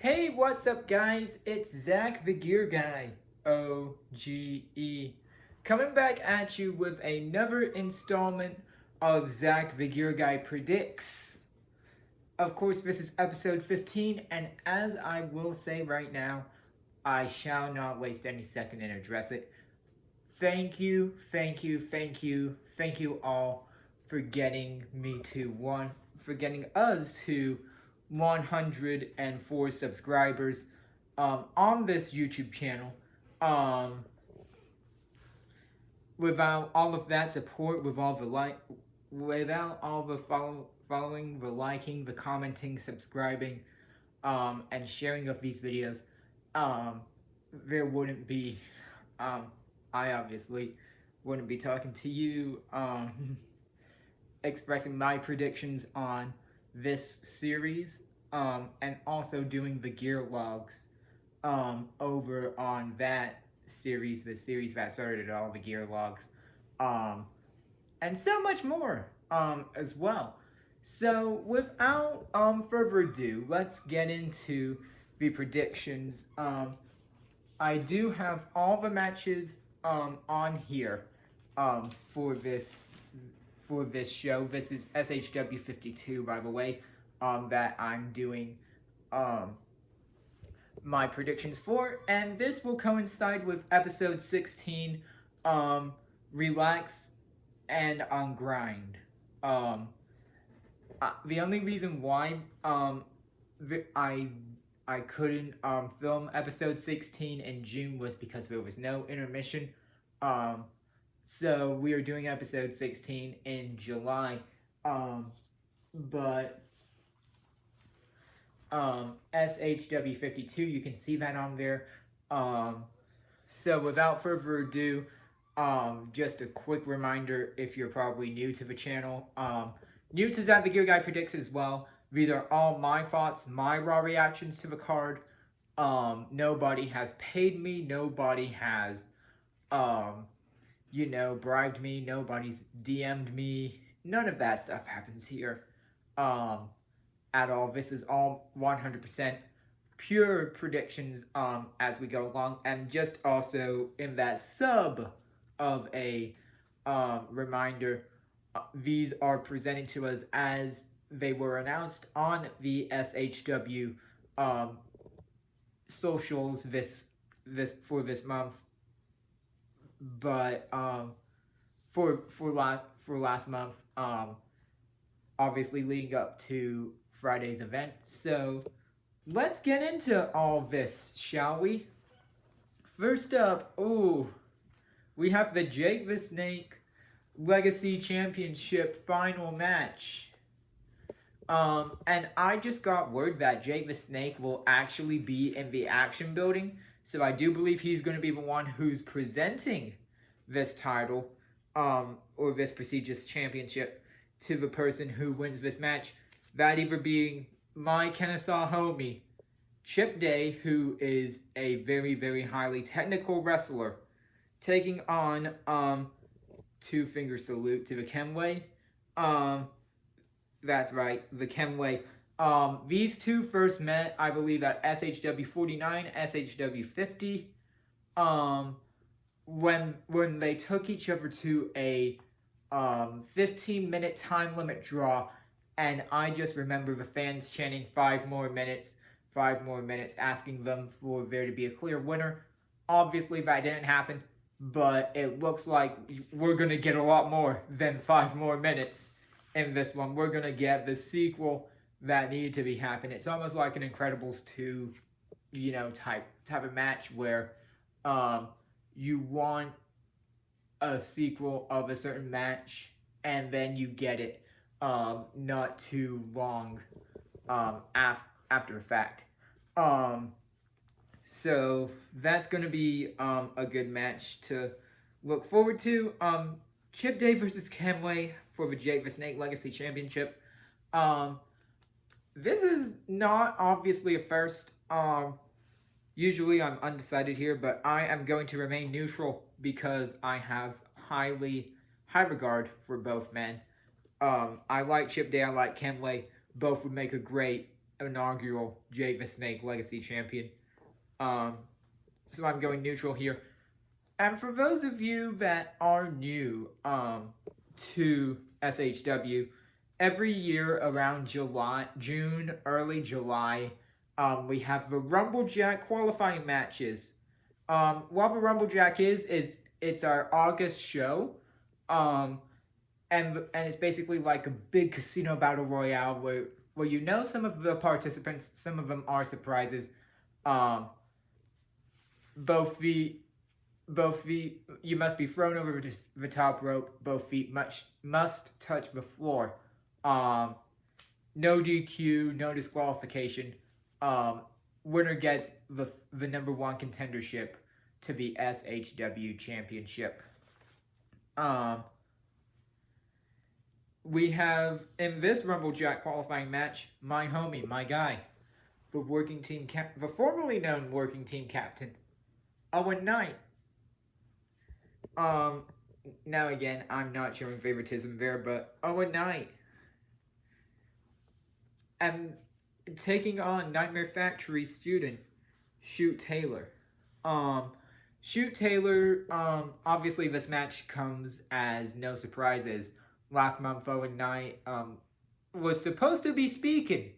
Hey, what's up, guys? It's Zach the Gear Guy, OGE, coming back at you with another installment of Zach the Gear Guy Predicts. Of course, this is episode 15, and as I will say right now, I shall not waste any second and address it. Thank you, thank you, thank you, thank you all for getting us to 104 subscribers on this YouTube channel. Without all of that support, without all the following, the liking, the commenting, subscribing, and sharing of these videos, there wouldn't be, I obviously wouldn't be talking to you, expressing my predictions on this series, and also doing the gear logs over on that series, the series that started it all, the gear logs, and so much more as well. So without further ado, let's get into the predictions. I do have all the matches on here for this show. This is SHW 52, by the way, that I'm doing my predictions for, and this will coincide with episode 16, Relax and on Grind. The only reason why I couldn't film episode 16 in June was because there was no intermission. So we are doing episode 16 in July, but SHW 52, you can see that on there. So without further ado, just a quick reminder, if you're probably new to the channel, new to Zach the Gear Guy Predicts as well, these are all my thoughts, my raw reactions to the card. Nobody has paid me, nobody has bribed me, nobody's DM'd me, none of that stuff happens here at all. This is all 100% pure predictions as we go along, and just also in that sub of a reminder, these are presented to us as they were announced on the SHW socials this month, but for last month, obviously leading up to Friday's event. So let's get into all this, shall we? First up, we have the Jake the Snake Legacy Championship final match. And I just got word that Jake the Snake will actually be in the action building. So I do believe he's going to be the one who's presenting this title, or this prestigious championship, to the person who wins this match. That either being my Kennesaw homie, Chip Day, who is a very, very highly technical wrestler, taking on, two-finger salute to the Kenway. That's right, the Kenway. These two first met, I believe, at SHW 49, SHW 50. When they took each other to a 15-minute time limit draw, and I just remember the fans chanting 5 more minutes, asking them for there to be a clear winner. Obviously, that didn't happen, but it looks like we're going to get a lot more than 5 more minutes in this one. We're going to get the sequel that needed to be happening. It's almost like an Incredibles 2, type of match where you want a sequel of a certain match, and then you get it not too long after the fact. So that's going to be a good match to look forward to. Chip Day versus Kenway for the Jake the Snake Legacy Championship. This is not obviously a first. Usually I'm undecided here, but I am going to remain neutral because I have high regard for both men. I like Chip Day, I like Kenway. Both would make a great inaugural Jake the Snake Legacy Champion. So I'm going neutral here. And for those of you that are new to SHW, every year around June, early July, we have the Rumblejack qualifying matches. What the Rumblejack is it's our August show, and it's basically like a big casino battle royale where you know some of the participants, some of them are surprises. Both feet, you must be thrown over the top rope. Both feet must touch the floor. No DQ, no disqualification. Winner gets the number one contendership to the SHW championship. We have in this Rumblejack qualifying match, my homie, my guy, the formerly known working team captain, Owen Knight. Now again, I'm not showing favoritism there, but Owen Knight. And taking on Nightmare Factory student, Shoot Taylor. Shoot Taylor, obviously this match comes as no surprises. Last month, Owen Knight, was supposed to be speaking,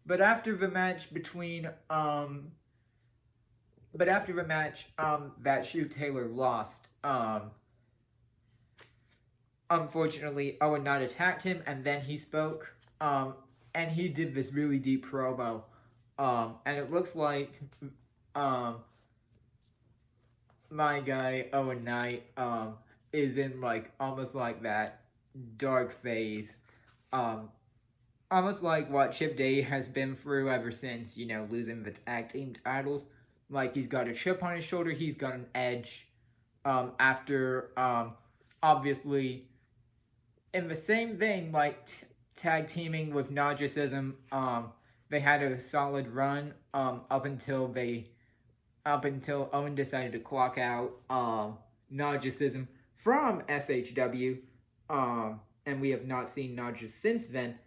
but after the match that Shoot Taylor lost, unfortunately, Owen Knight attacked him, and then he spoke, and he did this really deep promo, and it looks like, my guy, Owen Knight, is in, like, almost like that dark phase, almost like what Chip Day has been through ever since, you know, losing the tag team titles. Like, he's got a chip on his shoulder, he's got an edge, after, obviously, in the same vein, like, tag teaming with Narcissism, they had a solid run, up until Owen decided to clock out, Narcissism from SHW, and we have not seen Narciss since then.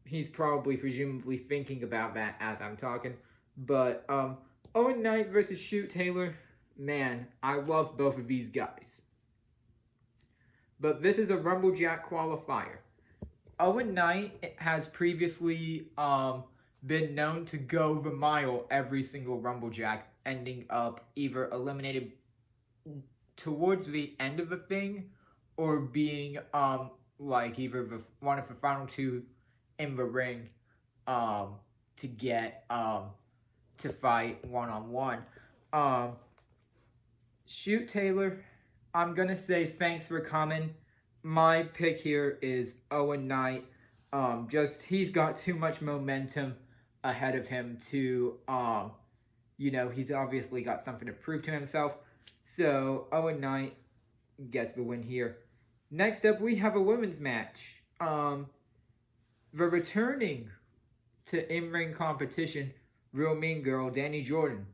He's presumably thinking about that as I'm talking, but, Owen Knight versus Shoot Taylor, man, I love both of these guys. But this is a Rumblejack qualifier. Owen Knight has previously been known to go the mile every single Rumblejack, ending up either eliminated towards the end of the thing or being like either one of the final two in the ring to get to fight one-on-one. Shoot Taylor, I'm gonna say thanks for coming. My pick here is Owen Knight. He's got too much momentum ahead of him to, you know, he's obviously got something to prove to himself. So, Owen Knight gets the win here. Next up, we have a women's match. The returning to in-ring competition, Real Mean Girl, Dani Jordyan,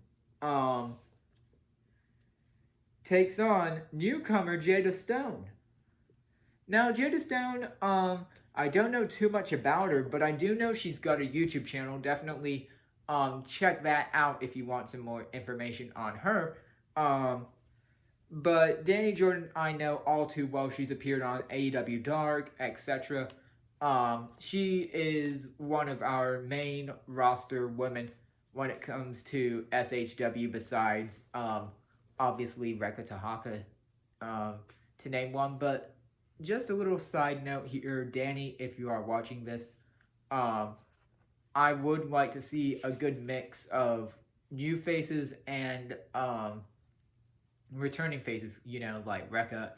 takes on newcomer Jada Stone. Now, Jada Stone, I don't know too much about her, but I do know she's got a YouTube channel. Definitely check that out if you want some more information on her. But Dani Jordyan, I know all too well. She's appeared on AEW Dark, etc. She is one of our main roster women when it comes to SHW, besides obviously Reka Tahaka, to name one. But just a little side note here, Dani, if you are watching this, I would like to see a good mix of new faces and returning faces, you know, like Reka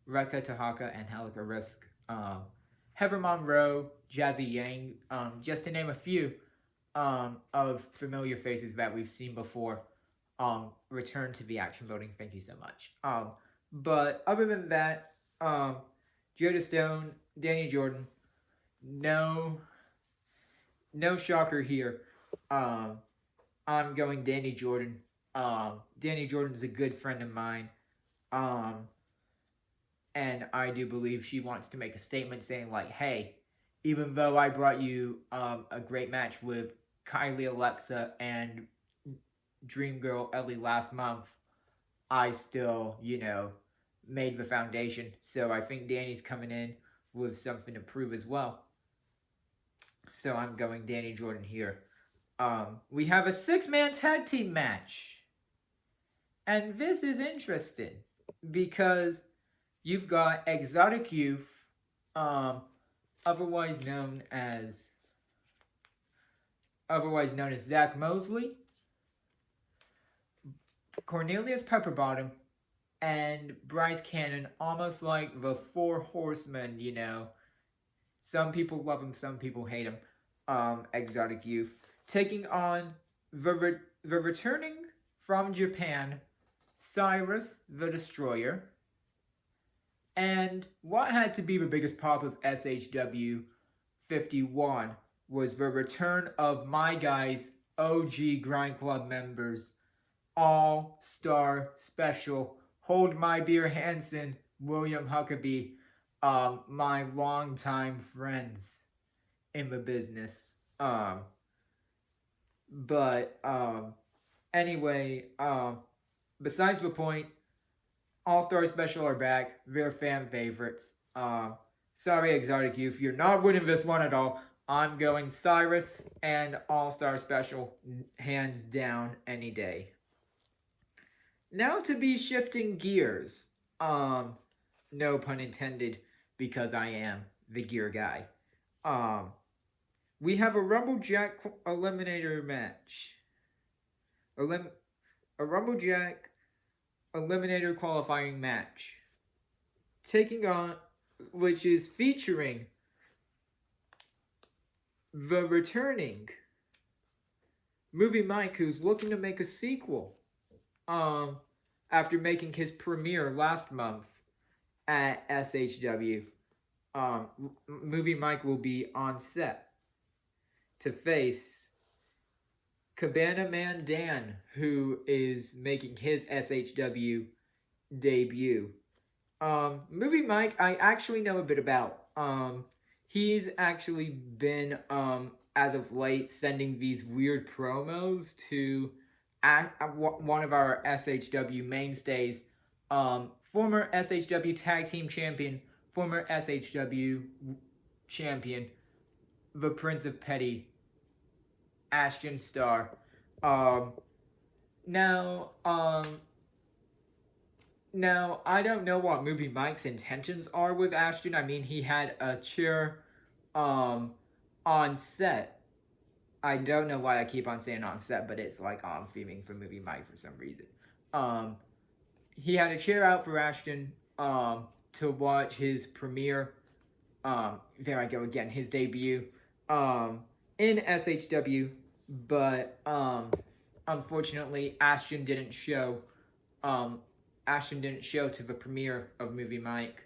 Tahaka and Helica Risk, Heather Monroe, Jazzy Yang, just to name a few of familiar faces that we've seen before, return to the action voting. Thank you so much. But other than that, Jada Stone, Dani Jordyan, no shocker here. I'm going Dani Jordyan. Dani Jordyan's a good friend of mine. And I do believe she wants to make a statement saying like, hey, even though I brought you a great match with Kylie Alexa and Dream Girl Ellie last month, I still, made the foundation. So I think Dani's coming in with something to prove as well. So I'm going Dani Jordyan here. We have a 6-man tag team match. And this is interesting because you've got Exotic Youth, otherwise known as Zach Mosley, Cornelius Pepperbottom, and Bryce Cannon, almost like the Four Horsemen, Some people love him, some people hate him. Exotic Youth. Taking on the returning from Japan, Cyrus the Destroyer. And what had to be the biggest pop of SHW 51 was the return of my guys, OG Grind Club members, All-Star Special, Hold My Beer Hansen, William Huckabee, my longtime friends in the business. Anyway, besides the point, All-Star Special are back. They're fan favorites. Sorry, Exotic Youth, you're not winning this one at all. I'm going Cyrus and All-Star Special, hands down, any day. Now to be shifting gears. No pun intended, because I am the gear guy. We have a Rumblejack Eliminator match. A Rumblejack Eliminator qualifying match. Which is featuring the returning Movie Mike, who's looking to make a sequel. After making his premiere last month at SHW. Movie Mike will be on set to face Cabana Man Dan, who is making his SHW debut. Movie Mike, I actually know a bit about. He's actually been, as of late, sending these weird promos to one of our SHW mainstays, former SHW Tag Team Champion, former SHW Champion, the Prince of Petty, Ashton Starr. Now, I don't know what Movie Mike's intentions are with Ashton. I mean, he had a chair, on set. I don't know why I keep on saying on set, but it's like I'm theming for Movie Mike for some reason. He had a chair out for Ashton, to watch his premiere. There I go again, his debut, in SHW, but, unfortunately, Ashton didn't show to the premiere of Movie Mike,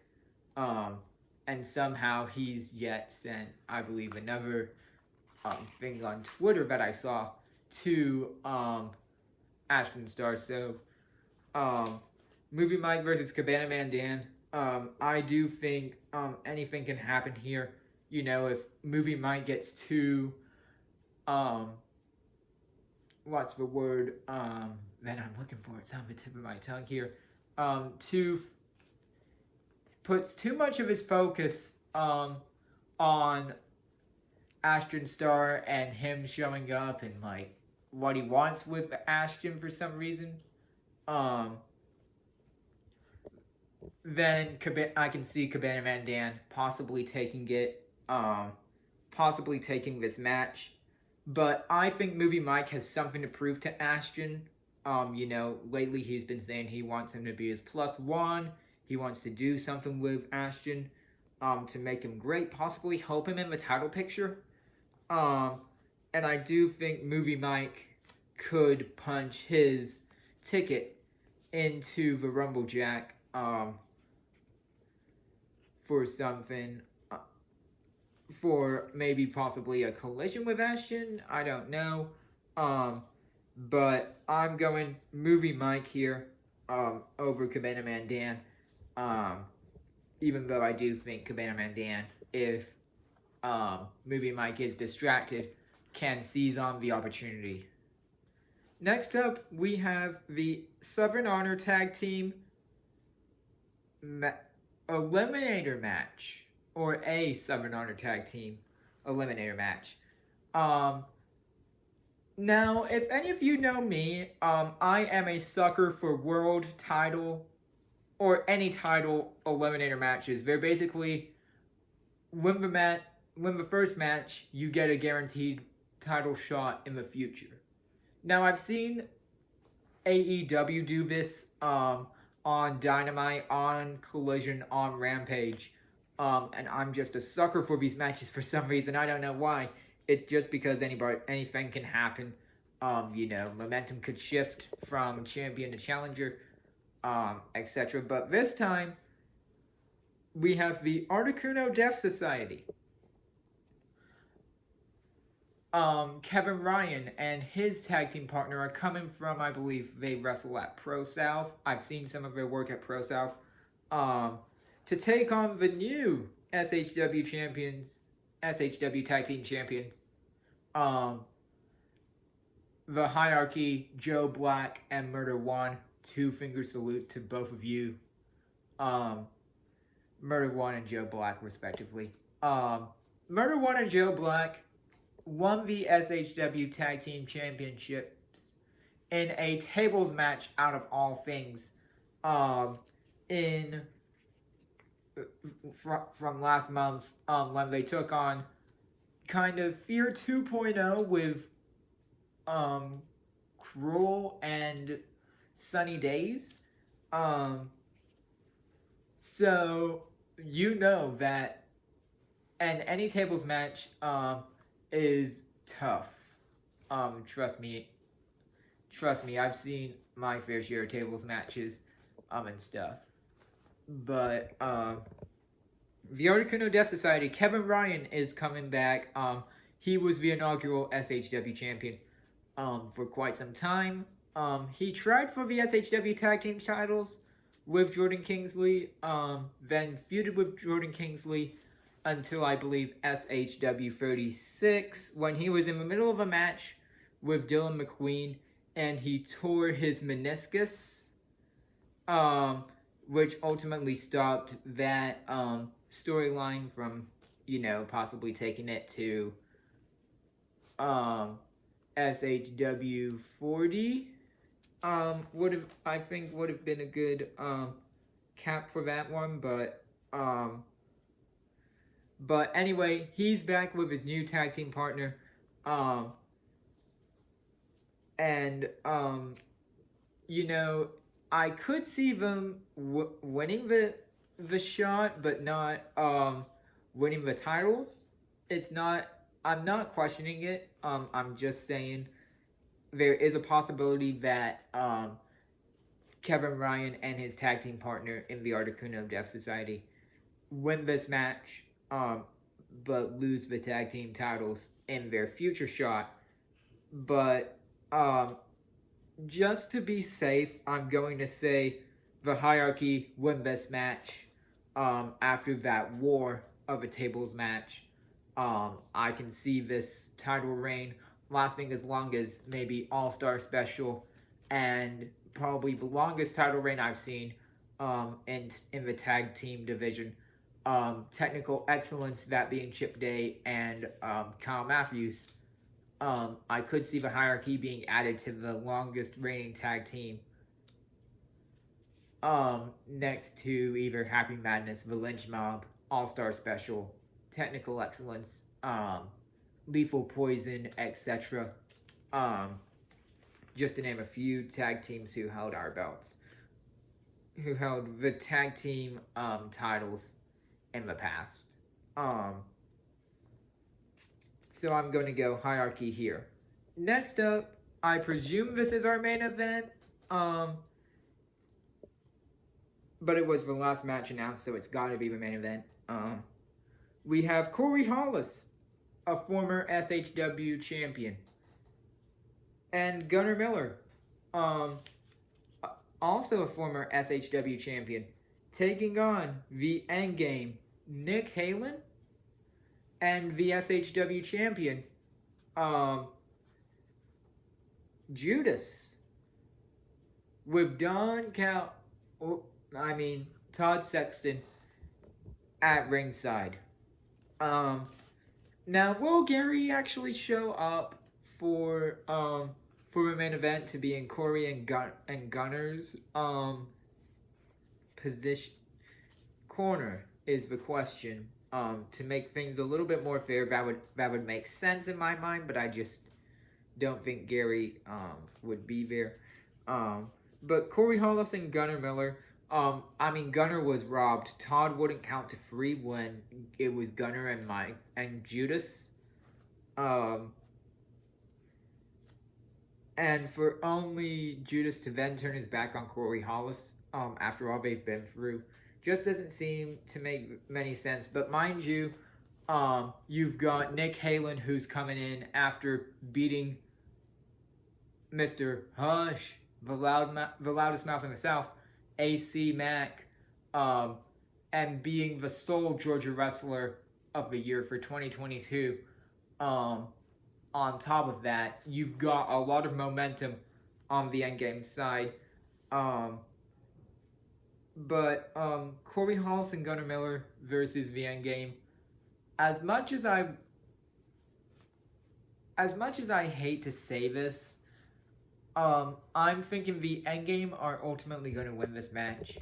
and somehow he's yet sent, I believe, another thing on Twitter that I saw to Ashton Starr. So, Movie Mike versus Cabana Man Dan. I do think anything can happen here. If Movie Mike gets too what's the word that I'm looking for? It's on the tip of my tongue here. Puts too much of his focus on Ashton Starr and him showing up and like what he wants with Ashton for some reason. Then I can see Cabana Man Dan possibly taking this match. But I think Movie Mike has something to prove to Ashton. Lately he's been saying he wants him to be his +1. He wants to do something with Ashton, to make him great, possibly help him in the title picture. And I do think Movie Mike could punch his ticket into the Rumblejack, for something, for maybe possibly a collision with Ashton. I don't know. But I'm going Movie Mike here, over Cabana Man Dan. Even though I do think Cabana Man Dan, if movie mic is distracted, can seize on the opportunity. Next up, we have the Southern Honor Tag Team Eliminator match, or a Southern Honor Tag Team Eliminator match. Now, if any of you know me, I am a sucker for world title or any title eliminator matches. They're basically, win the first match, you get a guaranteed title shot in the future. Now, I've seen AEW do this on Dynamite, on Collision, on Rampage, and I'm just a sucker for these matches for some reason. I don't know why. It's just because anything can happen. Momentum could shift from champion to challenger, etc. But this time, we have the Articuno Death Society. Kevin Ryan and his tag team partner are coming from, I believe, they wrestle at Pro South. I've seen some of their work at Pro South. To take on the new SHW champions, SHW tag team champions. The Hierarchy, Joe Black and Murder One. 2-finger salute to both of you. Murder One and Joe Black, respectively. Murder One and Joe Black won the SHW Tag Team Championships in a tables match out of all things. From last month, when they took on kind of Fear 2.0 with Krule and Sunny Days. So you know that any tables match is tough. Trust me, I've seen my fair share of tables matches and stuff. But the Articuno Death Society, Kevin Ryan is coming back. He was the inaugural SHW champion for quite some time. He tried for the SHW tag team titles with Jordan Kingsley, then feuded with Jordan Kingsley until, I believe, SHW36, when he was in the middle of a match with Dylan McQueen, and he tore his meniscus, which ultimately stopped that storyline from, possibly taking it to SHW 40. Would have been a good cap for that one, but anyway, he's back with his new tag team partner, I could see them winning the shot, but not winning the titles. I'm not questioning it. I'm just saying there is a possibility that Kevin Ryan and his tag team partner in the Articuno Death Society win this match, but lose the tag team titles in their future shot. But just to be safe, I'm going to say the Hierarchy win this match after that war of a tables match. I can see this title reign lasting as long as maybe All-Star Special, and probably the longest title reign I've seen in the tag team division. Technical excellence, that being Chip Day and Kyle Matthews. I could see the Hierarchy being added to the longest reigning tag team, next to either Happy Madness, the Lynch Mob, All-Star Special, Technical Excellence, Lethal Poison, etc. Just to name a few tag teams who held our belts, who held the tag team titles in the past. So I'm going to go Hierarchy here. Next up, I presume this is our main event, but it was the last match announced, so it's got to be the main event. We have Corey Hollis, a former SHW champion, and Gunnar Miller, also a former SHW champion, taking on the Endgame, Nick Halen and the SHW champion, Judas, with Todd Sexton at ringside. Now, will Gary actually show up for the main event to be in Corey and Gunner's position corner is the question. To make things a little bit more fair, that would make sense in my mind, but I just don't think Gary would be there. But Corey Hollis and Gunner Miller. Gunner was robbed. Todd wouldn't count to 3 when it was Gunner and Mike and Judas. And for only Judas to then turn his back on Corey Hollis, after all they've been through, just doesn't seem to make many sense. But mind you, you've got Nick Halen, who's coming in after beating Mr. Hush, the loudest mouth in the South, AC Mack, and being the sole Georgia Wrestler of the Year for 2022. On top of that, you've got a lot of momentum on the Endgame side. But Corey Hollis and Gunner Miller versus the Endgame. As much as I hate to say this, I'm thinking the Endgame are ultimately going to win this match.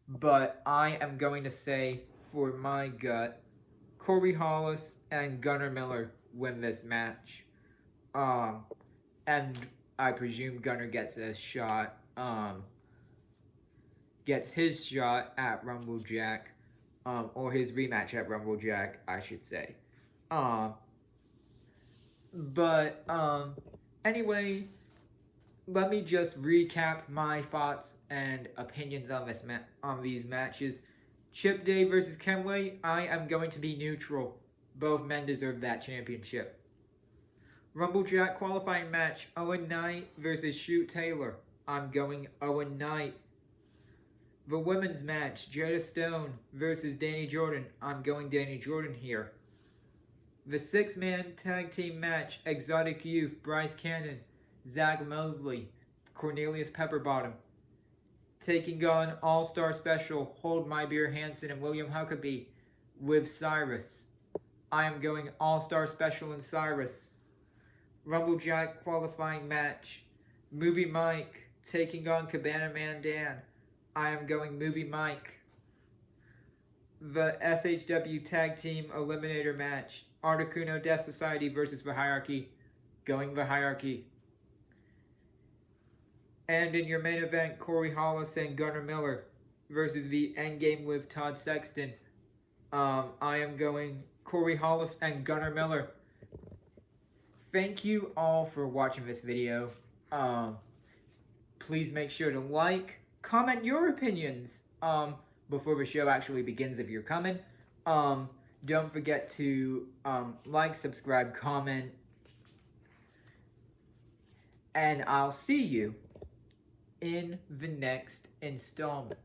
But I am going to say, for my gut, Corey Hollis and Gunner Miller win this match. And I presume Gunner gets a shot, gets his shot at Rumble Jack, or his rematch at Rumble Jack, I should say. Anyway, let me just recap my thoughts and opinions on these matches. Chip Day versus Kenway, I am going to be neutral. Both men deserve that championship. Rumble Jack qualifying match, Owen Knight versus Shoot Taylor. I'm going Owen Knight. The women's match, Jada Stone versus Dani Jordan. I'm going Dani Jordan here. The 6-man tag team match, Exotic Youth, Bryce Cannon, Zach Mosley, Cornelius Pepperbottom. Taking on All-Star Special, Hold My Beer Hansen and William Huckabee with Cyrus. I am going All-Star Special and Cyrus. Rumble Jack qualifying match, Movie Mike taking on Cabana Man Dan. I am going Movie Mike. The SHW Tag Team Eliminator match, Articuno Death Society versus The Hierarchy. Going The Hierarchy. And in your main event, Corey Hollis and Gunner Miller versus the Endgame with Todd Sexton. I am going Corey Hollis and Gunner Miller. Thank you all for watching this video. Please make sure to like, comment your opinions before the show actually begins if you're coming. Don't forget to like, subscribe, comment, and I'll see you in the next installment.